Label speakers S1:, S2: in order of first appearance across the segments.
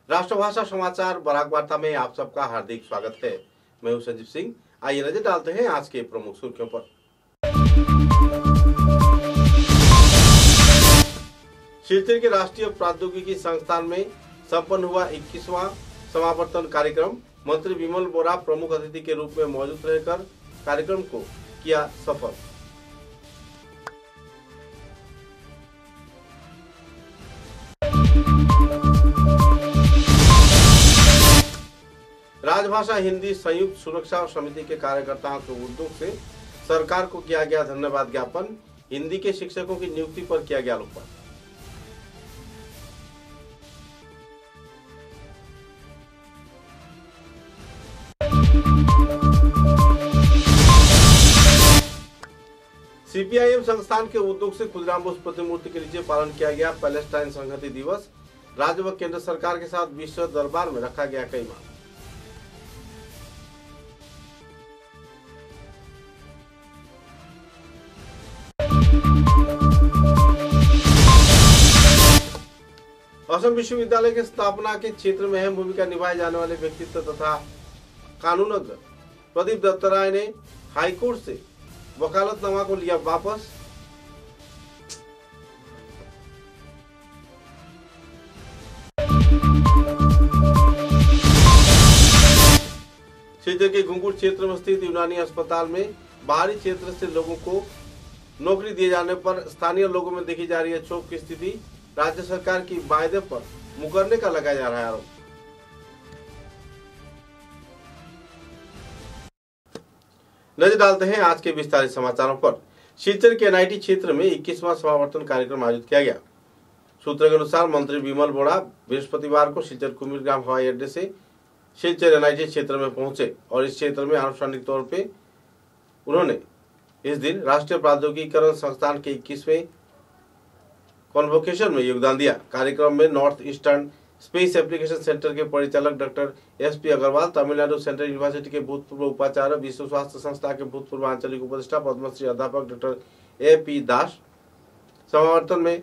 S1: राष्ट्रभाषा समाचार बराक वार्ता में आप सबका हार्दिक स्वागत है। मैं हूं संजीव सिंह। आइए नजर डालते हैं आज के प्रमुख सुर्खियों पर। सिलचर के राष्ट्रीय प्रौद्योगिकी संस्थान में संपन्न हुआ 21वां समावर्तन कार्यक्रम। मंत्री विमल बोरा प्रमुख अतिथि के रूप में मौजूद रहकर कार्यक्रम को किया सफल। राजभाषा हिंदी संयुक्त सुरक्षा समिति के कार्यकर्ताओं के उद्योग से सरकार को किया गया धन्यवाद ज्ञापन। हिंदी के शिक्षकों की नियुक्ति पर किया गया लोकार्पण। सीपीआईएम संस्थान के उद्योग से खुदराम बोस प्रतिमूर्ति के नीचे पालन किया गया पैलेस्टाइन संहति दिवस। राज्य व केंद्र सरकार के साथ विश्व दरबार में रखा गया कई मांग। असम विश्वविद्यालय के स्थापना के क्षेत्र में अहम भूमिका निभाए जाने वाले व्यक्तित्व तथा कानूनज्ञ प्रदीप दत्तराय ने हाईकोर्ट से वकालतनामा को लिया वापस। सिलचर के घुंगुर क्षेत्र में स्थित यूनानी अस्पताल में बाहरी क्षेत्र से लोगों को नौकरी दिए जाने पर स्थानीय लोगों में देखी जा रही है क्षोभ की स्थिति। राज्य सरकार की वायदे पर मुकरने का लगाया जा रहा है आरोप। नजर डालते हैं आज के विस्तारित समाचारों पर। सिलचर के एनआईटी क्षेत्र में 21वां समावर्तन कार्यक्रम आयोजित किया गया। सूत्रों के अनुसार मंत्री विमल बोरा बृहस्पतिवार को सिलचर कुमिर ग्राम हवाई अड्डे से सिलचर एनआईटी क्षेत्र में पहुंचे और इस क्षेत्र में आनुষ্ঠাनिक तौर पे उन्होंने इस दिन राष्ट्रीय प्रौद्योगिकीकरण संस्थान के 21वें कॉन्वोकेशन में योगदान दिया। कार्यक्रम में North Eastern Space Application Centre के परिचालक doctor SP Agarwal, Tamil Nadu Central University के भूतपूर्व उपाचार्य, विश्व स्वास्थ्य संस्था के भूतपूर्व आंचलिक उपदेष्टा, पद्मश्री अध्यापक डॉक्टर ए.पी. दास समावर्तन में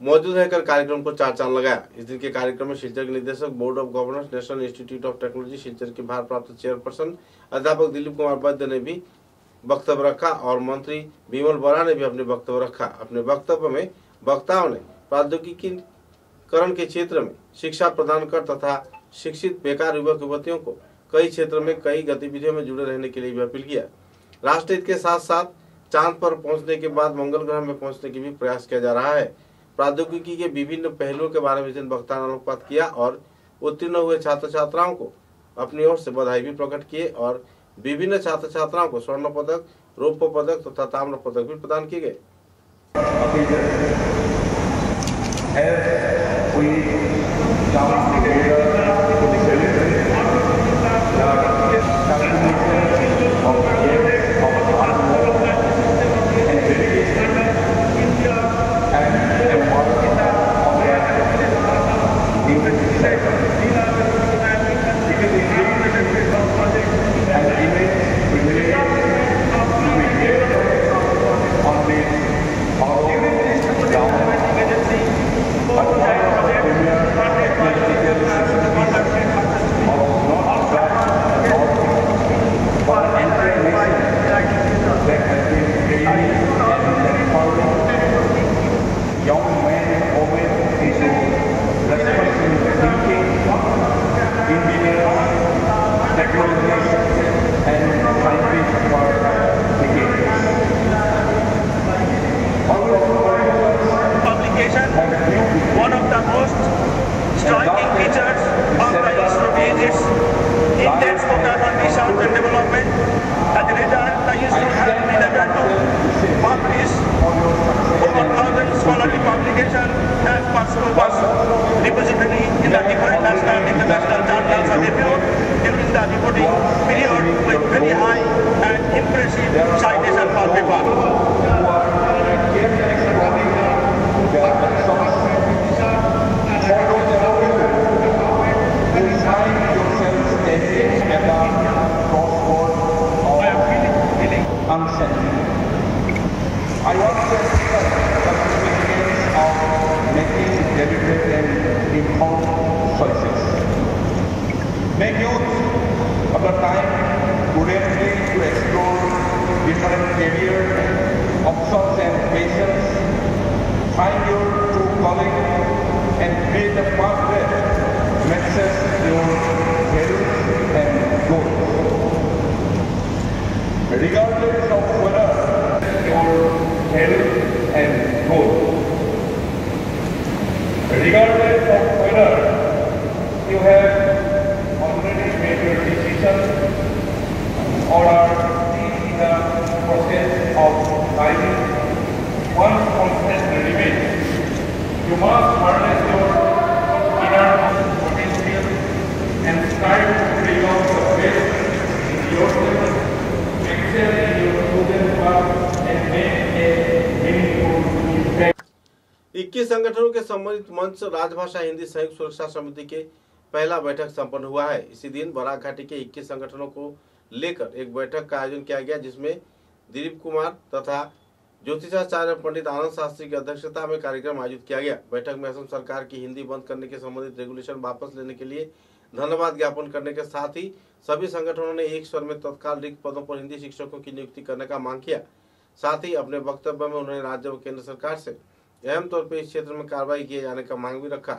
S1: मौजूद रहकर कार्यक्रम को चार चांद लगाया। इस दिन के कार्यक्रम में सिलचर के निदेशक, board of governors, national institute of technology Silchar के भारप्राप्त चेयरपर्सन अध्यापक दिलीप कुमार वैद्य ने भी वक्तव्य रखा और मंत्री विमल बोरा ने भी अपने वक्तव्य रखा। अपने वक्तव्य में वक्ताओं ने प्रौद्योगिकीकरण के क्षेत्र में शिक्षा प्रदान कर तथा शिक्षित बेकार युवक युवतियों को कई क्षेत्र में कई गतिविधियों में जुड़े रहने के लिए भी अपील किया। राष्ट्रहित के साथ साथ चांद पर पहुंचने के बाद मंगल ग्रह में पहुंचने की भी प्रयास किया जा रहा है। प्रौद्योगिकी के विभिन्न पहलुओं के बारे में जिन वक्ता ने आलोकपात किया और उत्तीर्ण हुए छात्र छात्राओं को अपनी ओर से बधाई भी प्रकट किए और विभिन्न छात्र छात्राओं को स्वर्ण पदक, रौप्य पदक तथा ताम्र पदक भी प्रदान किए गए।
S2: One of the most striking features of the institute is its intense focus on research and development. As a result, the institute has been able to publish over 1,000 scholarly publications as per Scopus repository in the different national and international journals and reviews during the reporting period with very high and impressive citation per paper.
S3: I want to express the significance of making deliberate and informed choices. Make use of the time prudently to explore different career options and passions. Find your true calling and create a path that matches your values and goals. Regardless of whether your health and goals. Regardless of whether you have already made your decision or are still in the process of finding one constant remains, you must harness your inner potential and strive to bring out the best in yourself, excel in your chosen path and make a meaningful impact.
S1: 21 संगठनों के सम्मिलित मंच राजभाषा हिंदी संयुक्त सुरक्षा समिति के पहला बैठक संपन्न हुआ है। इसी दिन बराक घाटी के 21 संगठनों को लेकर एक बैठक का आयोजन किया गया, जिसमें दिलीप कुमार तथा ज्योतिषाचार्य पंडित आनंद शास्त्री की अध्यक्षता में कार्यक्रम आयोजित किया गया। बैठक में असम सरकार की हिंदी बंद करने के संबंधित रेगुलेशन वापस लेने के लिए धन्यवाद ज्ञापन करने के साथ ही सभी संगठनों ने एक स्वर में तत्काल रिक्त पदों पर हिंदी शिक्षकों की नियुक्ति करने का मांग किया। साथ ही अपने वक्तव्य में उन्होंने राज्य व केंद्र सरकार से अहम तौर पर इस क्षेत्र में कार्रवाई किए जाने का मांग भी रखा।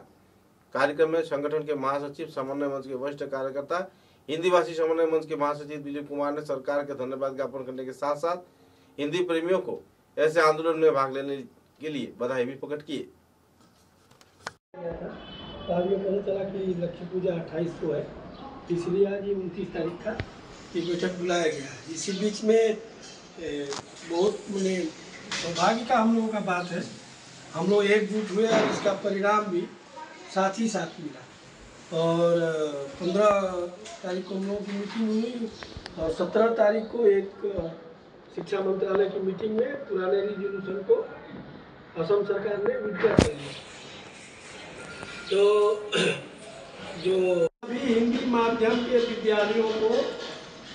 S1: कार्यक्रम में संगठन के महासचिव, समन्वय मंच के वरिष्ठ कार्यकर्ता, हिंदी भाषी समन्वय मंच के महासचिव दिलीप कुमार ने सरकार के धन्यवाद ज्ञापन करने के साथ साथ हिंदी प्रेमियों को ऐसे आंदोलन में भाग लेने के लिए बधाई भी प्रकट किए।
S4: आज ये पता चला कि लक्ष्मी पूजा 28 को है, इसलिए आज ये 29 तारीख का ये बैठक बुलाया गया। इसी बीच में बहुत मैंने सौभाग्य का हम लोगों का बात है, हम लोग एकजुट हुए और इसका परिणाम भी साथ ही साथ मिला। और 15 तारीख को हम लोगों की मीटिंग हुई और 17 तारीख को एक शिक्षा मंत्रालय की मीटिंग में पुराने रिजोल्यूशन को असम सरकार ने विड्रॉ कर लिया। तो जो अभी हिंदी माध्यम के विद्यालयों को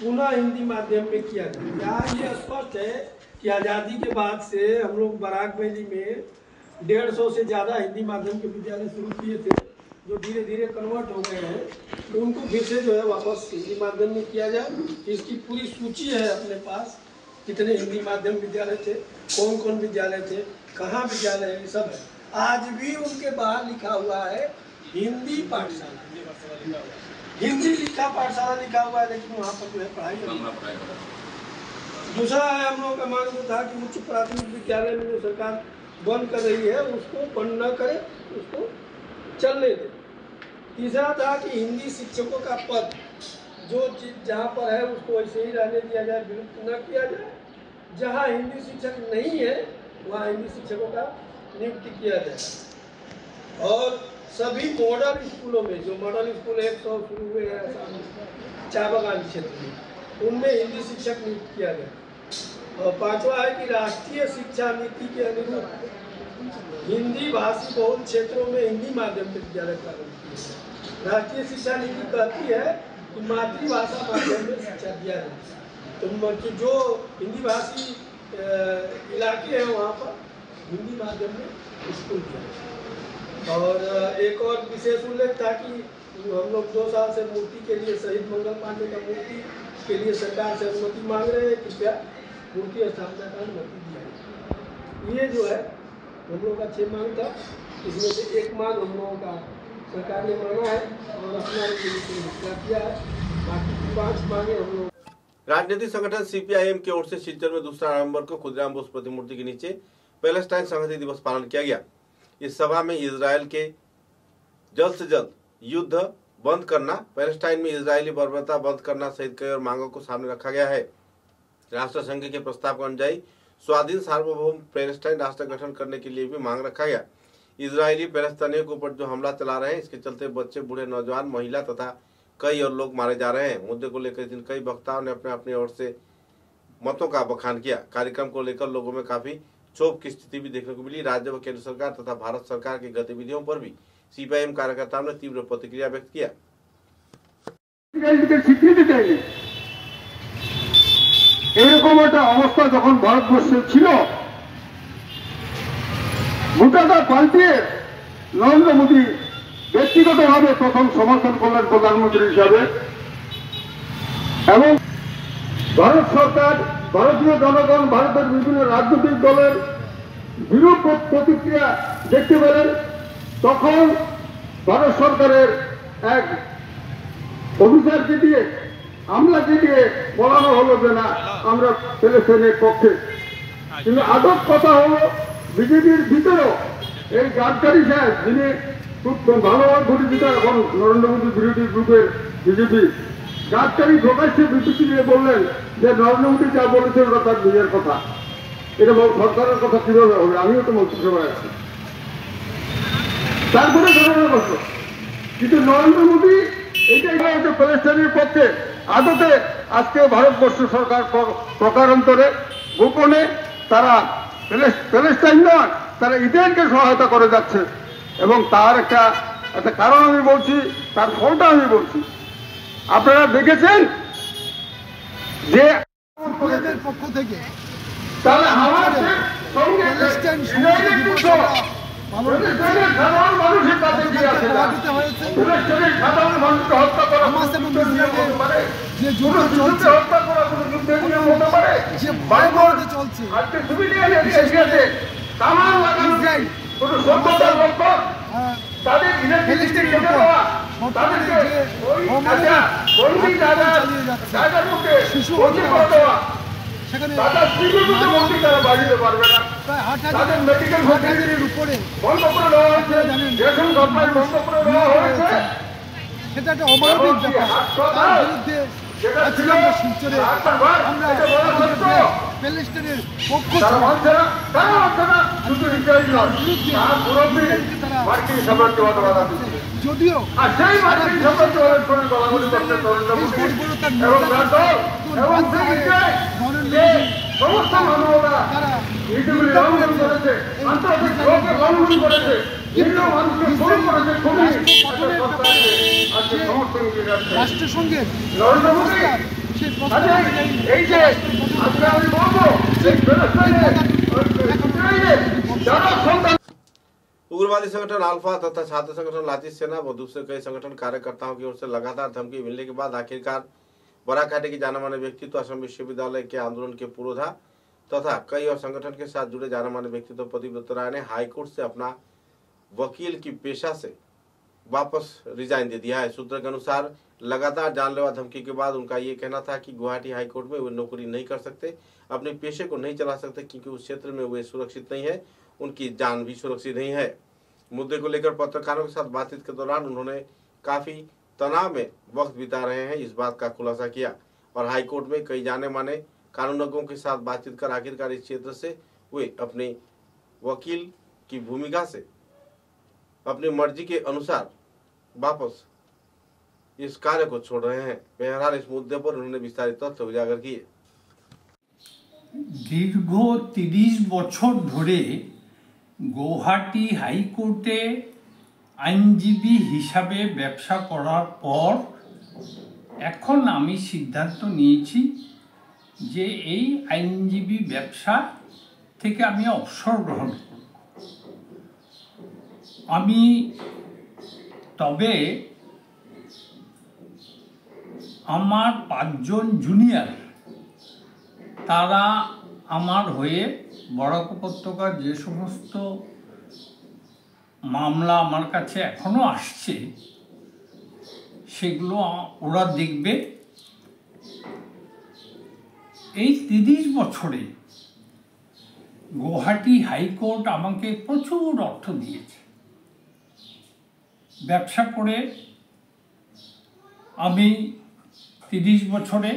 S4: पुनः हिंदी माध्यम में किया गया। ये स्पष्ट है कि आज़ादी के बाद से हम लोग बराक वैली में 150 से ज़्यादा हिंदी माध्यम के विद्यालय शुरू किए थे, जो धीरे धीरे कन्वर्ट हो गए हैं। तो उनको फिर से जो है वापस हिंदी माध्यम में किया जाए। इसकी पूरी सूची है अपने पास, कितने हिंदी माध्यम विद्यालय थे, कौन कौन विद्यालय थे, कहाँ विद्यालय है, सब है। आज भी उनके बाहर लिखा हुआ है हिंदी पाठशाला, हिंदी लिखा पाठशाला लिखा हुआ है, लेकिन वहाँ पर जो है पढ़ाई करना। दूसरा है हम लोगों का मांग था कि उच्च प्राथमिक विद्यालय में जो सरकार बंद कर रही है उसको बंद न करे, उसको चलने दे। तीसरा था कि हिंदी शिक्षकों का पद जो जहाँ पर है उसको वैसे ही रहने दिया जाए, विलुप्त न किया जाए। जहाँ हिंदी शिक्षक नहीं है वहाँ हिंदी शिक्षकों का नियुक्ति किया जाए। और सभी मॉडल स्कूलों में, जो मॉडल स्कूल 100 शुरू हुए हैं चाय बगान क्षेत्र में, उनमें हिंदी शिक्षक नियुक्त किया गया। और पांचवा है कि राष्ट्रीय शिक्षा नीति के अनुरूप हिंदी भाषी बहुल क्षेत्रों में हिंदी माध्यम के विद्यालय प्रारंभ किए। राष्ट्रीय शिक्षा नीति कहती है कि मातृभाषा माध्यम में शिक्षा दिया जाए, तो जो हिंदी भाषी इलाके हैं वहाँ पर हिंदी माध्यम में स्कूल दिया। और एक और विशेष उल्लेख था कि हम लोग 2 साल से मूर्ति के लिए, शहीद मंगल पांडे का मूर्ति के लिए सरकार से अनुमति मांग रहे हैं, कृपया मूर्ति स्थापना का अनुमति दिया। ये जो है हम लोग का 6 मांग था, इसमें से एक मांग हम लोगों का सरकार ने माना है और अपना किया है। बाकी 5 मांगे हम लोग।
S1: राजनीतिक संगठन सीपीआईएम की ओर से शिलचर में 2 नवंबर को खुदराम बोस प्रतिमूर्ति के नीचे पैलेस्टाइन संहति दिवस पालन किया गया। इस सभा में इजराइल के जल्द से जल्द युद्ध बंद करना, पैलेस्टाइन में इजरायली बर्बरता बंद करना सहित कई और मांगों को सामने रखा गया है। राष्ट्र संघ के प्रस्ताव को अनुयायी स्वाधीन सार्वभौम पैलेस्टाइन राष्ट्र गठन करने के लिए भी मांग रखा गया। इजरायली पैलेस्टाइनियों के ऊपर जो हमला चला रहे हैं, इसके चलते बच्चे, बूढ़े, नौजवान, महिला तथा कई और लोग मारे जा रहे हैं। मुद्दे को लेकर जिन कई वक्ताओं ने अपने ओर से मतों का बखान किया। कार्यक्रम को लेकर लोगों में काफी क्षोभ की स्थिति भी देखने को मिली। राज्य व केंद्र सरकार तथा भारत सरकार की गतिविधियों पर भी सीपीआईएम कार्यकर्ताओं ने तीव्र प्रतिक्रिया व्यक्त किया।
S5: এরকম একটা অবস্থা যখন ভারতবর্ষে ছিল, গোটাটা পাল্টিয়ে নরেন্দ্র মোদী ব্যক্তিগতভাবে প্রথম সমর্থন করলেন প্রধানমন্ত্রী হিসাবে। এবং ভারত সরকার, ভারতীয় জনগণ, ভারতের বিভিন্ন রাজনৈতিক দলের বিরূপ প্রতিক্রিয়া দেখতে পেলেন। তখন ভারত সরকারের এক অফিসারকে দিয়ে, আমলাকে দিয়ে বলানো হলো যে না, আমরা প্যালেস্টাইনের পক্ষে। কিন্তু আদব কথা হলো, বিজেপির ভিতরেও এই গাডকারি সাহেব, যিনি খুব ভালোভাবে পরিচিত এখন নরেন্দ্র মোদী বিরোধী গ্রুপের বিজেপি, গাডকারি প্রকাশ্যে বিবৃতি দিয়ে বললেন যে নরেন্দ্র মোদী যা বলেছে ওটা তার নিজের কথা, এটা সরকারের কথা কিভাবে হবে, আমিও তো মন্ত্রিসভায় আছি। তারপরে ঘটনা ঘটল, কিন্তু নরেন্দ্র মোদী এইটাই হচ্ছে প্যালেস্টাইনের পক্ষে। আদতে আজকে ভারতবর্ষ সরকার প্রকারান্তরে গোপনে তারা প্যালেস্টাইন নয়, তারা ইসরায়েলকে সহায়তা করে যাচ্ছে। এবং তার একটা কারণ আমি বলছি, তার ফলটা আমি বলছি। আপনারা দেখেছেন যে
S6: পক্ষ থেকে
S5: তাহলে আমাদের সঙ্গে সাধারণ মানুষের কাছে কি আছে? সাধারণ মানুষকে হত্যা করা
S6: যে যুদ্ধ চলছে,
S5: হত্যা করা কোনো যুদ্ধের নিয়ম হতে পারে?
S6: যে ভয়াবহতা চলছে,
S5: আজকে সিভিলিয়ান এরিয়াতে তামার লাগানো যায় কোনো সভ্যতার লক্ষ্য, তাদের ইলেকট্রিসিটি কেটে দেওয়া, তাদেরকে ওই বন্দী জায়গার মধ্যে বন্দী করে দেওয়া,
S6: সেখানে
S5: তাদের স্ত্রীগুলোকে বন্দী তারা বাড়িতে পারবে না।
S6: প্রায়
S5: 8,000 মেডিকেল
S6: হাজারের উপরে
S5: বন্ধ করে দেওয়া হয়েছে, রেশন সাপ্লাই বন্ধ করে দেওয়া হয়েছে।
S6: সেটা একটা অমানবিক ব্যাপার। তার বিরুদ্ধে আজকে আমরা শিলচরে আমরা প্যালেস্টাইনের পক্ষ
S5: তারা মানছে না, তারা মানছে না, শুধু ইসরায়েল নয়, তারা মুরব্বী মার্কিন সাম্রাজ্যবাদ দিচ্ছে।
S6: যদিও
S5: আর সেই মার্কিন সাম্রাজ্যবাদের সঙ্গে গলাগলি করছে নরেন্দ্র মোদী এবং তার দল এবং যে সমস্ত মানবরা এইগুলি লঙ্ঘন করেছে, আন্তর্জাতিক লোককে লঙ্ঘন করেছে, হিন্দু মানুষকে ফোন করেছে, খুবই আজকে সমর্থন দিয়ে যাচ্ছে
S6: রাষ্ট্রসংঘের
S5: নরেন্দ্র মোদী। এই যে আজকে আমি বলবো সেই যারা সন্তান
S1: उग्रवादी संगठन अल्फा तथा छात्र संगठन लाठी सेना व दूसरे कई संगठन कार्यकर्ताओं की ओर से लगातार धमकी मिलने के बाद आखिरकार बराकाटे की जाने माने व्यक्तित्व असम विश्वविद्यालय के आंदोलन के पुरोधा तथा कई और संगठन के साथ जुड़े जाने माने व्यक्तित्व प्रतिव्रत राय ने हाईकोर्ट से अपना वकील की पेशा से वापस रिजाइन दे दिया है। सूत्र के अनुसार लगातार जानलेवा धमकी के बाद उनका ये कहना था कि गुवाहाटी हाईकोर्ट में वे नौकरी नहीं कर सकते, अपने पेशे को नहीं चला सकते क्योंकि उस क्षेत्र में वे सुरक्षित नहीं है, उनकी जान भी सुरक्षित नहीं है। मुद्दे को लेकर पत्रकारों के साथ बातचीत के दौरान उन्होंने काफी तनाव में वक्त बिता रहे हैं इस बात का खुलासा किया और हाईकोर्ट में कई जाने माने कानूनज्ञों के साथ बातचीत कर आखिरकार इस क्षेत्र से वे अपने वकील की भूमिका से अपनी मर्जी के अनुसार वापस इस कार्य को छोड़ रहे हैं। बहरहाल इस मुद्दे पर उन्होंने विस्तारित तथ्य उजागर किए।
S7: दीर्घ 30 বছর ধরে গুয়াহাটি হাইকোর্টে আইনজীবী হিসাবে ব্যবসা করার পর এখন আমি সিদ্ধান্ত নিয়েছি যে এই আইনজীবী ব্যবসা থেকে আমি অবসর গ্রহণ করব। আমি তবে আমার 5 জন জুনিয়র তারা আমার হয়ে বরাক উপত্যকার যে সমস্ত মামলা আমার কাছে এখনো আসছে সেগুলো ওরা দেখবে। এই 30 বছরে গুয়াহাটি হাইকোর্ট আমাকে প্রচুর অর্থ দিয়েছে। ব্যবসা করে আমি 30 বছরে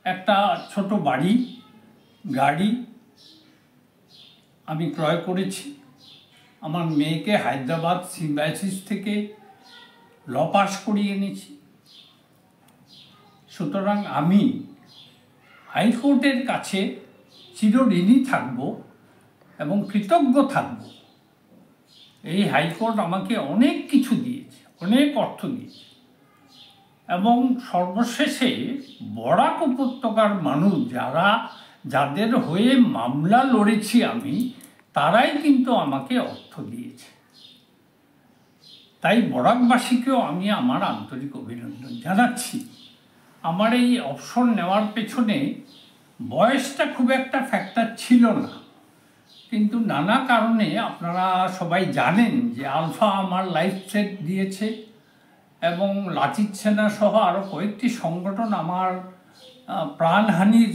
S7: একটা ছোট বাড়ি গাড়ি আমি ক্রয় করেছি। আমার মেয়েকে হায়দ্রাবাদ সিম্বায়সিস থেকে ল পাস করিয়ে এনেছি। সুতরাং আমি হাইকোর্টের কাছে চিরঋণী থাকব এবং কৃতজ্ঞ থাকব। এই হাইকোর্ট আমাকে অনেক কিছু দিয়েছে, অনেক অর্থ দিয়েছে এবং সর্বশেষে বরাক উপত্যকার মানুষ যাদের হয়ে মামলা লড়েছি আমি, তারাই কিন্তু আমাকে অর্থ দিয়েছে। তাই বরাকবাসীকেও আমি আমার আন্তরিক অভিনন্দন জানাচ্ছি। আমার এই অবসর নেওয়ার পেছনে বয়সটা খুব একটা ফ্যাক্টর ছিল না, কিন্তু নানা কারণে আপনারা সবাই জানেন যে আলফা আমার লাইফ থ্রেট দিয়েছে এবং লাচিত সেনা সহ আরও কয়েকটি সংগঠন আমার প্রাণহানির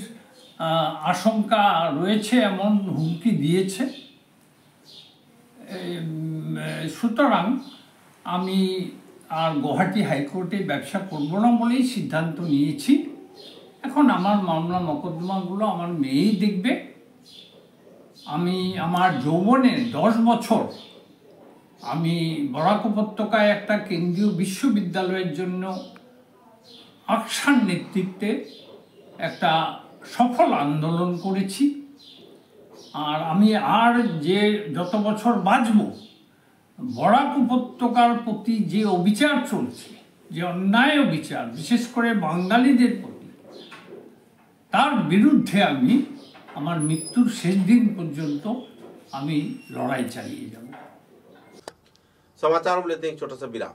S7: আশঙ্কা রয়েছে এমন হুমকি দিয়েছে। সুতরাং আমি আর গুয়াহাটি হাইকোর্টে ব্যবসা করব না বলেই সিদ্ধান্ত নিয়েছি। এখন আমার মামলা মোকদ্দমাগুলো আমার মেয়েই দেখবে। আমি আমার যৌবনের 10 বছর আমি বরাক উপত্যকায় একটা কেন্দ্রীয় বিশ্ববিদ্যালয়ের জন্য আকসার নেতৃত্বে একটা সফল আন্দোলন করেছি। আর আমি আর যে যত বছর বাঁচব, বরাক উপত্যকার প্রতি যে অবিচার চলছে, যে অন্যায় অবিচার, বিশেষ করে বাঙালিদের প্রতি, তার বিরুদ্ধে আমি আমার মৃত্যুর শেষ দিন পর্যন্ত আমি লড়াই চালিয়ে যাব।
S1: समाचारों में लेते हैं एक छोटा सा विराम।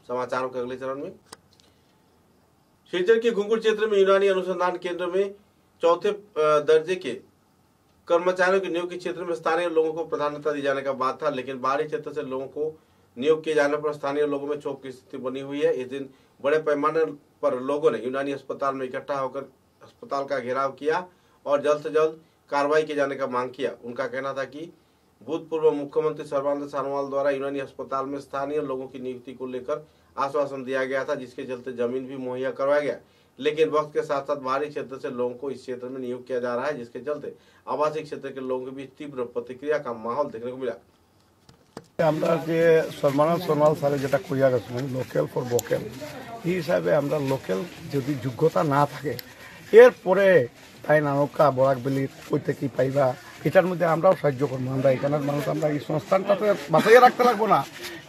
S1: समाचारों के अगले चरण में सिलचर के घुंगुर क्षेत्र में यूनानी अनुसंधान केंद्र में चौथे दर्जे के कर्मचारियों की नियुक्ति क्षेत्र में स्थानीय लोगों को प्राथमिकता दी जाने का बात था, लेकिन बाहरी क्षेत्र से लोगों को नियुक्त किए जाने पर स्थानीय लोगों में क्षोभ की स्थिति बनी हुई है। इस दिन बड़े पैमाने पर लोगों ने यूनानी अस्पताल में इकट्ठा होकर अस्पताल का घेराव किया और जल्द से जल्द कार्रवाई किए जाने का मांग किया। उनका कहना था कि भूतपूर्व मुख्यमंत्री सर्बानंद सोनोवाल द्वारा यूनानी अस्पताल में स्थानीय लोगों की नियुक्ति को लेकर आश्वासन दिया गया था, जिसके चलते जमीन भी मुहैया करवाया गया, लेकिन वक्त के साथ साथ बाहरी क्षेत्र से लोगों को इस क्षेत्र में नियुक्त किया जा रहा है, जिसके चलते आवासीय क्षेत्र के लोगों के बीच तीव्र प्रतिक्रिया का माहौल देखने को मिला।
S8: আমরা যে সর্বানন্দ সোনোয়াল স্যারে যেটা কইয়া গেছেন লোকাল ফর ভোকাল, এই হিসাবে আমরা লোকাল যদি যোগ্যতা না থাকে এরপরে তাই নানকা বরাকবেলি কইতে কি পাইবা, এটার মধ্যে আমরাও সাহায্য করবো। আমরা এখানের মানুষ আমরা এই সংস্থানটাতে বাঁচাইয়া রাখতে লাগবো না,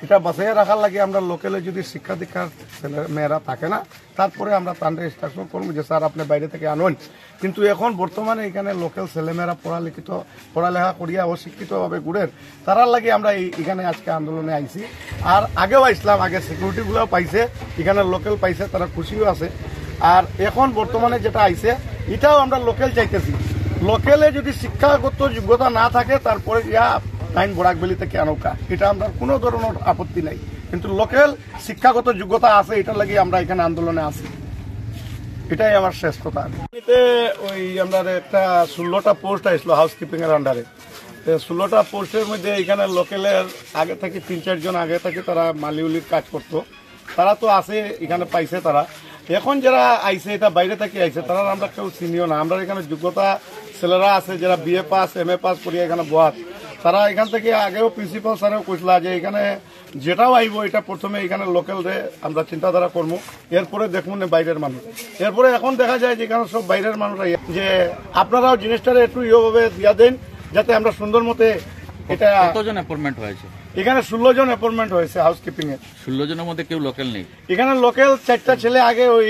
S8: এটা বাঁচাইয়া রাখার লাগে আমরা লোকালে যদি শিক্ষা দীক্ষার ছেলে মেয়েরা থাকে না, তারপরে আমরা তাদের ইনস্ট্রাকশন করবো যে স্যার আপনি বাইরে থেকে আনুন। কিন্তু এখন বর্তমানে এখানে লোকাল ছেলেমেয়েরা পড়ালেখা করিয়া অশিক্ষিতভাবে ঘুরেন, তারার লাগে আমরা এখানে আজকে আন্দোলনে আইছি। আর আগেও আইসলাম, আগে সিকিউরিটিগুলোও পাইছে, এখানে লোকাল পাইছে, তারা খুশিও আছে। আর এখন বর্তমানে যেটা আইছে এটাও আমরা লোকাল চাইতেছি। লোকালে যদি শিক্ষাগত যোগ্যতা না থাকে তারপরে ইয়া আইন বরাকবেলি থেকে আনৌকা, এটা আমরা কোনো ধরনের আপত্তি নাই, কিন্তু লোকাল শিক্ষাগত যোগ্যতা আছে, এটার লাগে আমরা এখানে আন্দোলনে আছি। এটাই আমার শ্রেষ্ঠতা। এতে ওই আমাদের একটা 16টা পোস্ট আসলো হাউসকিপিং এর আন্ডারে। 16টা পোস্টের মধ্যে এখানে লোকালের আগে থেকে 3-4 জন আগে থেকে তারা মালিউলির কাজ করতো, তারা তো আছে এখানে পাইছে। তারা এখন যারা আইছে এটা বাইরে থেকে আইছে, তারা আমরা কেউ চিনিও না। আমরা এখানে যোগ্যতা ছেলেরা আছে যারা BA পাস MA পাস করিয়া এখানে বহাত, তারা এখান থেকে আগেও প্রিন্সিপাল স্যারেও কইসলা যে এখানে যেটাও আইব এটা প্রথমে এখানে লোকালরে আমরা চিন্তাধারা করবো, এরপরে দেখবো না বাইরের মানুষ। এরপরে এখন দেখা যায় যে এখানে সব বাইরের মানুষ যে আপনারাও জিনিসটারে একটু ইয়েভাবে দিয়া দেন যাতে আমরা সুন্দর মতে এটা।
S9: কতজন অ্যাপয়েন্টমেন্ট হয়েছে
S8: এখানে? 16 জন অ্যাপয়েন্টমেন্ট হয়েছে হাউসকিপিং এর।
S9: 16 জনের মধ্যে কেউ লোকাল নেই
S8: এখানে? লোকাল 4টা ছেলে আগে ওই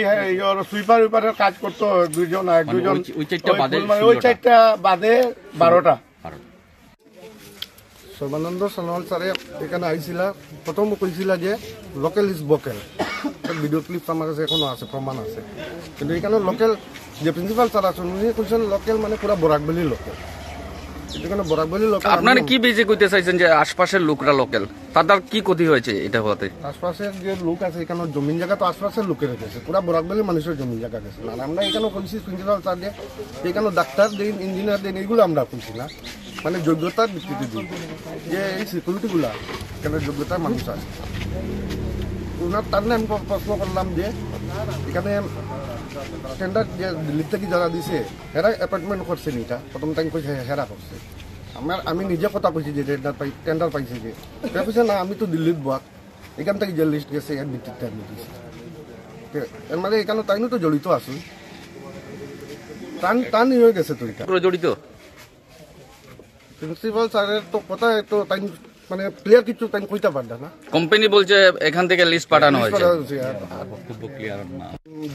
S8: সুইপার উইপারের কাজ করতো, 2 জন আর 2 জন
S9: ওই 4টা বাদে,
S8: ওই 4টা বাদে 12টা।
S10: সর্বানন্দ সোনোয়াল স্যারে এখানে আইছিল, প্রথম কইছিল যে local is vocal. Video clip আমার কাছে এখনো আছে, প্রমাণ আছে। কিন্তু এখানে লোকাল যে প্রিন্সিপাল স্যার আছেন উনি কইছেন লোকাল মানে পুরা বরাকবেলি লোকাল। এখানে বরাকবেলি লোকাল।
S9: আপনারা কি বেজে কইতে চাইছেন যে আশপাশের লোকরা লোকাল, তাদের কি ক্ষতি হয়েছে এটা হতে?
S10: আশপাশের যে লোক আছে এখানে জমিন জায়গা তো আশপাশের লোকের গেছে, পুরা বরাকবেলি মানুষের জমিন জায়গা গেছে। আর আমরা এখানে কইছি প্রিন্সিপাল স্যার যে এখানে ডাক্তার দিন, ইঞ্জিনিয়ার দিন, এগুলো আমরা কইছি না, মানে যোগ্যতার ভিত্তিতে দিই যে এই সিকিউরিটিগুলা এখানে যোগ্যতার মানুষ আছে। ওনার তার আমি প্রশ্ন করলাম যে এখানে টেন্ডার যে দিল্লি থেকে যারা দিছে হেরা অ্যাপয়েন্টমেন্ট করছে নি, এটা প্রথম টাইম কইছে হেরা করছে। আমি নিজে কথা কইছি যে টেন্ডার পাইছে যে কইছে না আমি তো দিল্লিত বাক, এখান থেকে যে লিস্ট গেছে এর ভিত্তিতে আমি দিছি। এর মানে এখানে তাইনও তো জড়িত আছে, টান হয়ে গেছে তো এটা
S9: জড়িত।
S10: প্রিন্সিপাল স্যারের তো কথা তো তাই মানে ক্লিয়ার কিছু তাই কইতে পারবে না।
S9: কোম্পানি বলছে এখান থেকে লিস্ট পাঠানো হয়েছে।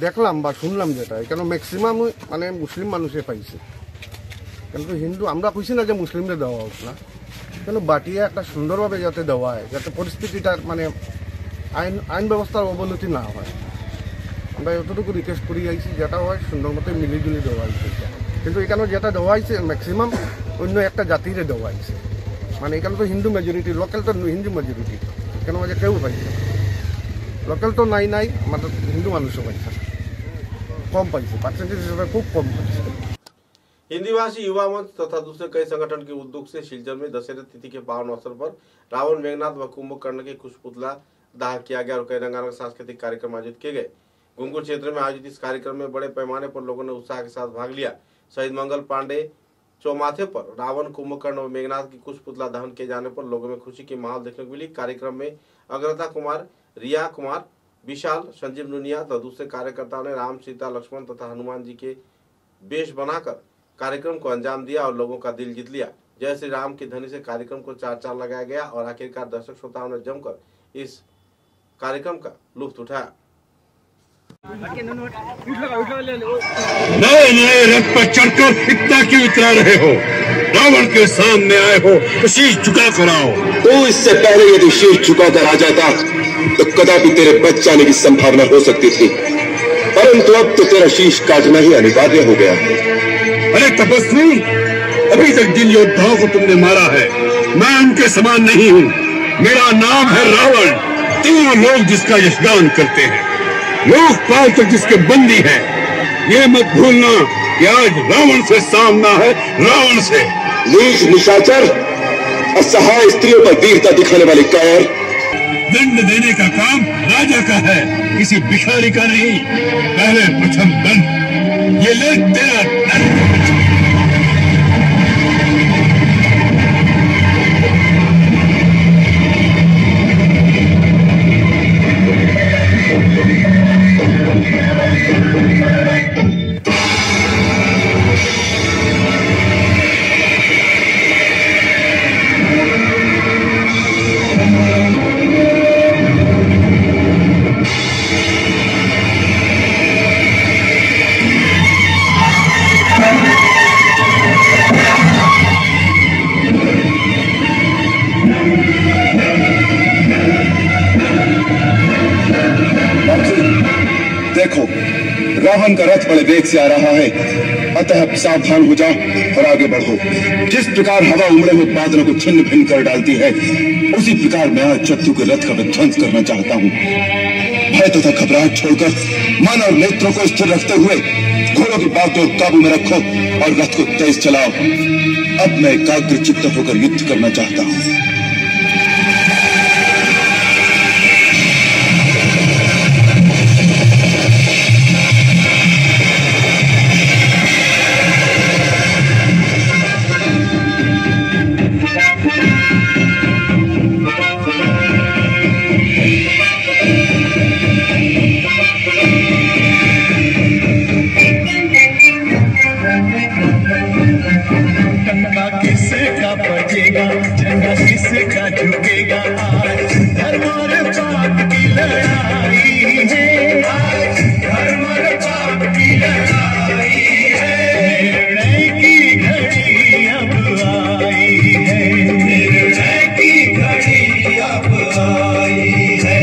S10: দেখলাম বা শুনলাম যেটা এখানে ম্যাক্সিমাম মানে মুসলিম মানুষে পাইছে, কিন্তু হিন্দু আমরা কইছি না যে মুসলিমদের দেওয়া হোক না, কিন্তু বাটিয়ে একটা সুন্দরভাবে যাতে দেওয়া হয়, যাতে পরিস্থিতিটার মানে আইন ব্যবস্থার অবনতি না হয়। আমরা এতটুকু রিকোয়েস্ট করি আইছি যেটা হয় সুন্দর মতো মিলিজুলি দেওয়া হয়েছে। কিন্তু এখানে যেটা দেওয়া হয়েছে ম্যাক্সিমাম অন্য একটা জাতিরে দেওয়া হয়েছে, মানে এখানে তো হিন্দু মেজরিটি, লোকাল তো হিন্দু মেজরিটি, কেন মাঝে কেউ পাইছে লোকাল তো নাই মাত্র হিন্দু মানুষও पाइसे कम पाइसे परसेंटेज हिसाब से खूब कम पाइसे।
S1: हिंदी भाषी युवा मंच तथा दूसरे कई संगठन के उद्योग से शिलचर में दशहरा तिथि के पावन अवसर पर रावण, मेघनाथ व कुंभकर्ण के कुछ पुतला दाह किया गया और कई रंगारंग सांस्कृतिक कार्यक्रम आयोजित किए गए। गुंगुर क्षेत्र में आयोजित इस कार्यक्रम में बड़े पैमाने पर लोगों ने उत्साह के साथ भाग लिया। शहीद मंगल पांडे चौमाथे पर रावण, कुंभकर्ण और मेघनाथ की कुछ पुतला दहन किए जाने पर लोगों में खुशी की माहौल देखने को मिली। कार्यक्रम में अग्रता कुमार, रिया कुमार, विशाल, संजीव नुनिया तथा दूसरे कार्यकर्ताओं ने राम, सीता, लक्ष्मण तथा हनुमान जी के वेश बनाकर कार्यक्रम को अंजाम दिया और लोगों का दिल जीत लिया। जय श्री राम की ध्वनि से कार्यक्रम को चार लगाया गया और आखिरकार दर्शक श्रोताओं ने जमकर इस कार्यक्रम का लुत्फ उठाया।
S11: नए नए रथ पर चढ़कर इतना क्यों इतरा रहे हो? रावण के सामने आए हो तो शीश झुका कर आओ।
S12: तो इससे पहले यदि शीश झुकाकर आ जाता तो कदापि तेरे बच जाने की संभावना हो सकती थी, परंतु अब तो तेरा शीश काटना ही अनिवार्य हो गया।
S11: अरे तपस्वी, अभी तक जिन योद्धाओं को तुमने मारा है मैं उनके समान नहीं हूँ। मेरा नाम है रावण, तीनों लोग जिसका यशगान करते हैं, लोकपाल तक जिसके बंदी है। ये मत भूलना कि आज रावण से सामना है रावण से।
S12: नीच, निशाचर, असहाय स्त्रियों पर वीरता दिखाने वाले कायर।
S11: दंड देने का काम राजा का है, किसी भिखारी का नहीं। पहले प्रथम दंड, ये ले तेरा दंड।
S12: देखो, रावण का रथ बड़े वेग से आ रहा है, अतः सावधान हो जाओ और आगे बढ़ो। जिस प्रकार हवा उमड़े हुए बादलों को छिन्न भिन्न कर डालती है, उसी प्रकार मैं आज शत्रु के रथ का विध्वंस करना चाहता हूँ। भय तथा घबराहट छोड़कर मन और नेत्रों को स्थिर रखते हुए घोड़ों की बागडोर काबू में रखो और रथ को तेज चलाओ। अब मैं एकाग्र चित्त होकर युद्ध करना चाहता हूँ।
S13: झंडा किसका झुकेगा, आज धर्म और पाप की लड़ाई है, आज धर्म और पाप की लड़ाई है। निर्णय की घड़ी अब आई है, निर्णय की घड़ी अब आई है।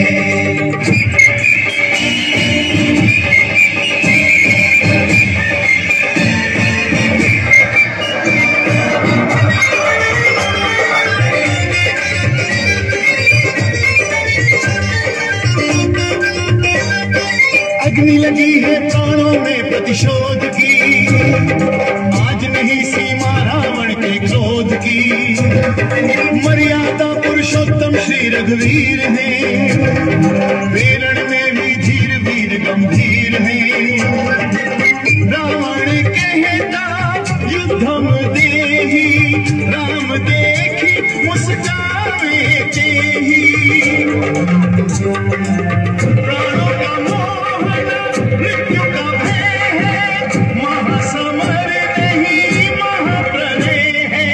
S13: अग्नि लगी है प्राणों में प्रतिशोध की, आज नहीं सीमा रावण के क्रोध की। मर्यादा पुरुषोत्तम श्री रघुवीर हैं, प्रेरण में भी धीर वीर गंभीर हैं। रावण कहता युद्धम देहि, राम देखी मुस्कावे तेहि। प्राणों का मोहन मृत्यु का भय है, महासमर नहीं महाप्रलय है।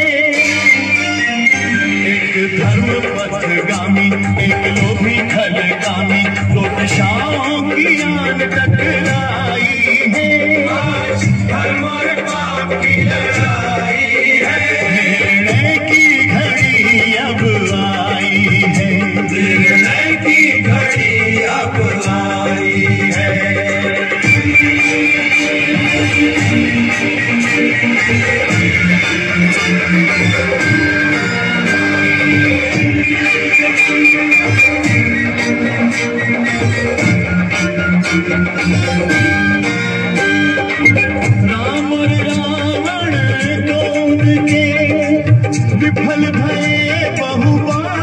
S13: एक धर्म पथगामी, एक लोभी खलगामी, दो दिशाओं की आन टकराई है, आज धर्म और पाप की लड़ाई है। निर्णय की घड़ी अब आई है, निर्णय की घड़ी अब आई है। राम और रावण क्रोध के विफल भये बहुबार,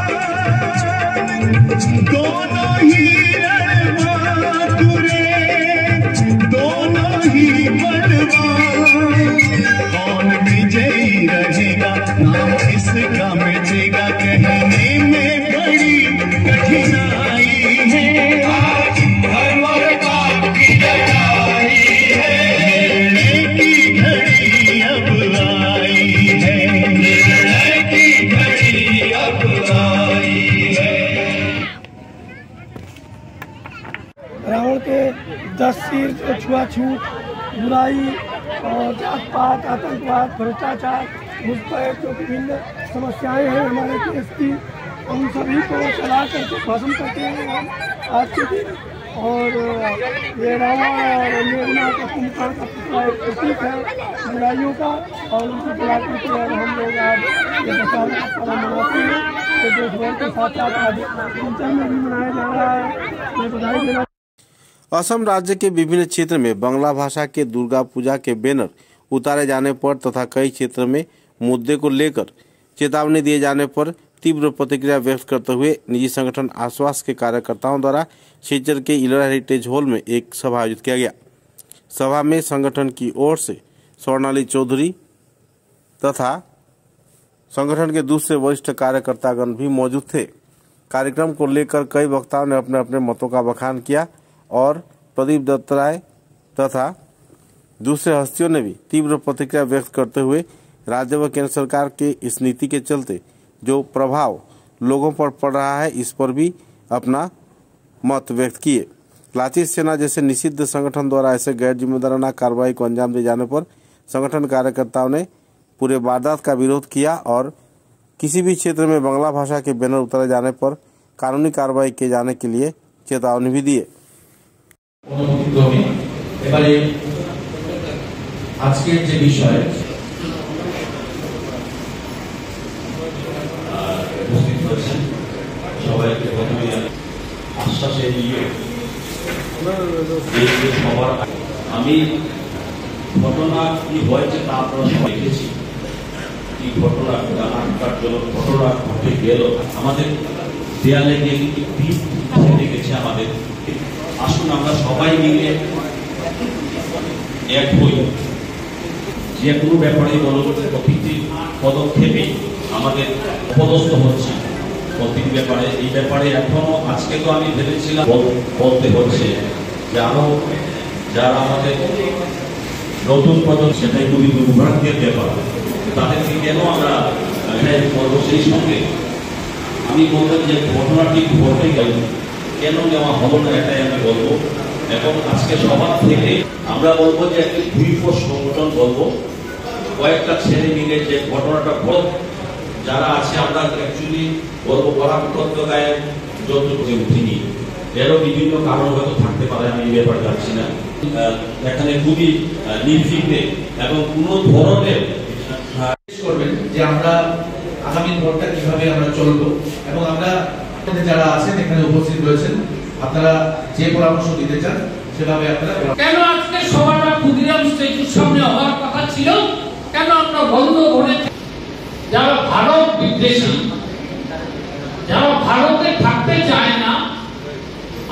S13: दोनों ही रणबांकुरे, दोनों ही बलवान। कौन विजयी रहेगा, नाम किसका मिटेगा, कहने में बड़ी कठिनाई है, आज धर्म और पाप की लड़ाई है। निर्णय की घड़ी अब आई है, निर्णय की घड़ी अब आई है।
S4: रावण के 10 सिर जो छुआछूत, बुराई और जात पात, आतंकवाद, भ्रष्टाचार, घुसपैठ जो विभिन्न समस्याएं हैं हमारे देश की, उन सभी को चला करके भस्म करते हैं हम आज के दिन। और ये रावण और मेघना का कुंभकर्ण का पुतला एक प्रतीक है बुराइयों का, और उनकी कलाकृति और हम लोग आज ये दशहरा का पर्व मनाते हैं। तो देश भर के साथ साथ आज सिलचर में भी मनाया जा रहा है। मैं बधाई देना।
S1: असम राज्य के विभिन्न क्षेत्र में बांग्ला भाषा के दुर्गा पूजा के बैनर उतारे जाने पर तथा कई क्षेत्र में मुद्दे को लेकर चेतावनी दिए जाने पर तीव्र प्रतिक्रिया व्यक्त करते हुए निजी संगठन आश्वास के कार्यकर्ताओं द्वारा सिलचर के इलरा हेरिटेज हॉल में एक सभा आयोजित किया गया। सभा में संगठन की ओर से स्वर्णाली चौधरी तथा संगठन के दूसरे वरिष्ठ कार्यकर्तागण भी मौजूद थे। कार्यक्रम को लेकर कई वक्ताओं ने अपने अपने मतों का बखान किया और प्रदीप दत्त राय तथा दूसरे हस्तियों ने भी तीव्र प्रतिक्रिया व्यक्त करते हुए राज्य व केंद्र सरकार के इस नीति के चलते जो प्रभाव लोगों पर पड़ रहा है इस पर भी अपना मत व्यक्त किए। लाठी सेना जैसे निषिद्ध संगठन द्वारा ऐसे गैर जिम्मेदाराना कार्रवाई को अंजाम दिए जाने पर संगठन कार्यकर्ताओं ने पूरे वारदात का विरोध किया और किसी भी क्षेत्र में बांग्ला भाषा के बैनर उतारे जाने पर कानूनी कार्रवाई किए जाने के लिए चेतावनी भी दिए।
S14: আজকের যে বিষয় উপস্থিত হয়েছেন সবাইকে প্রথমে আশ্বাসে নিয়ে সবার আমি ঘটনা কি হয়েছে তা আপনারা সবাই দেখেছি। কি ঘটনা আটকারজনক ঘটনা ঘটে গেল, আমাদের দেয়ালে গিয়ে দেখেছে আমাদের। আসুন আমরা সবাই মিলে এক হই, যে কোনো ব্যাপারে প্রতিটি পদক্ষেপে আমাদের অপদস্থ হচ্ছে প্রতিটি ব্যাপারে। এই ব্যাপারে এখনো আজকে তো আমি ভেবেছিলাম বলতে হচ্ছে যে আরো যারা আমাদের নতুন প্রজন্ম, সেটাই খুবই দুর্ভাগ্যের ব্যাপার। তাদেরকে কেন আমরা করবো? সেই সঙ্গে আমি বলতেন যে ঘটনাটি ঘটে গেল, কেন নেওয়া হলো না, এটাই আমি বলবো। এখন আজকে সবার থেকে আমরা বলবো যে একটি ভূমিফোষ সংগঠন বলবো, কয়েকটা ছেলে মিলে যে ঘটনাটা ঘট যারা আছে আমরা অ্যাকচুয়ালি বলবো পরামর্শদায় যতটুকু উঠিনি, এরও বিভিন্ন কারণ হয়তো থাকতে পারে, আমি এই ব্যাপারে যাচ্ছি না। এখানে খুবই নির্বিঘ্নে এবং কোনো ধরনের
S15: করবেন যে আমরা আগামী ভোটটা কিভাবে আমরা চলবো, এবং আমরা যারা আছেন এখানে উপস্থিত রয়েছেন আপনারা যে পরামর্শ দিতে চান সেভাবে আপনারা।
S7: কেন আজকে সভাটা ক্ষুদিরাম স্ট্যাচুর সামনে হওয়ার কথা ছিল, কেন আমরা বন্ধ করে? যারা ভারত বিদ্বেষী, যারা ভারতে থাকতে চায় না,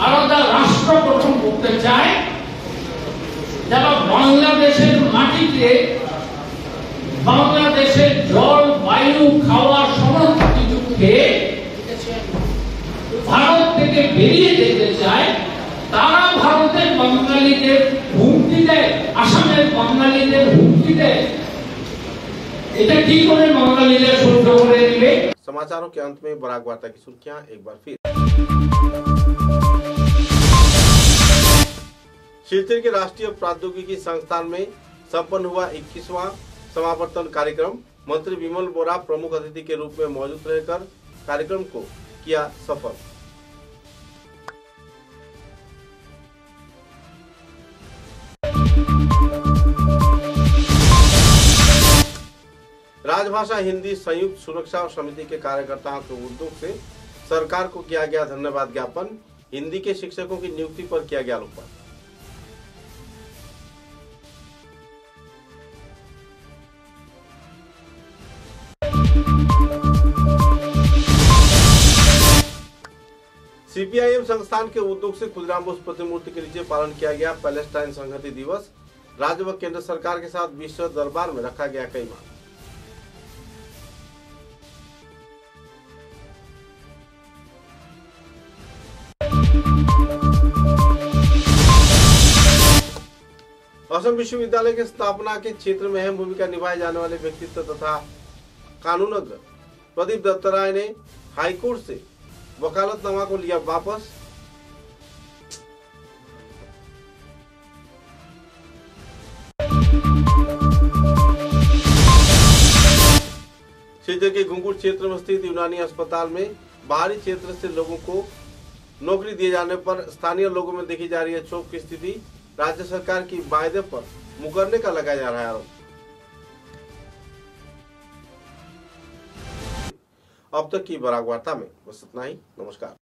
S7: আলাদা রাষ্ট্র গঠন করতে চায়, যারা বাংলাদেশের মাটিতে বাংলাদেশের জল বায়ু খাওয়ার সমস্ত কিছু খেয়ে ভারত থেকে বেরিয়ে যেতে চায়, তারা ভারতের বাঙালিদের হুমকি দেয়, আসামের বাঙালিদের হুমকি দেয়। এটা কি করে বাঙালিদের সহ্য করে দিবে?
S1: समाचारों के अंत में बराक वार्ता की सुर्खियां एक बार फिर। शिलचर के राष्ट्रीय प्रौद्योगिकी संस्थान में संपन्न हुआ 21वां समावर्तन कार्यक्रम। मंत्री विमल बोरा प्रमुख अतिथि के रूप में मौजूद रहकर कार्यक्रम को किया सफल। राजभाषा हिंदी संयुक्त सुरक्षा समिति के कार्यकर्ताओं के उद्योग से सरकार को किया गया धन्यवाद ज्ञापन। हिंदी के शिक्षकों की नियुक्ति पर किया गया आरोप। सीपीआईएम संस्थान के उद्योग से खुदराम बोस प्रतिमूर्ति के नीचे पालन किया गया पैलेस्टाइन संहति दिवस। राज्य व केंद्र सरकार के साथ विश्व दरबार में रखा गया कई मांग। असम विश्वविद्यालय के स्थापना के क्षेत्र में अहम भूमिका निभाए जाने वाले व्यक्तित्व तथा कानूनज्ञ प्रदीप दत्तराय ने हाईकोर्ट से वकालतनामा को लिया वापस। शिलचर के घुंगुर क्षेत्र में स्थित यूनानी अस्पताल में बाहरी क्षेत्र से लोगों को नौकरी दिए जाने पर स्थानीय लोगों में देखी जा रही है क्षोभ की स्थिति। राज्य सरकार की वायदे पर मुकरने का लगाया जा रहा है आरोप। अब तक की बराक वार्ता में बस इतना ही। नमस्कार।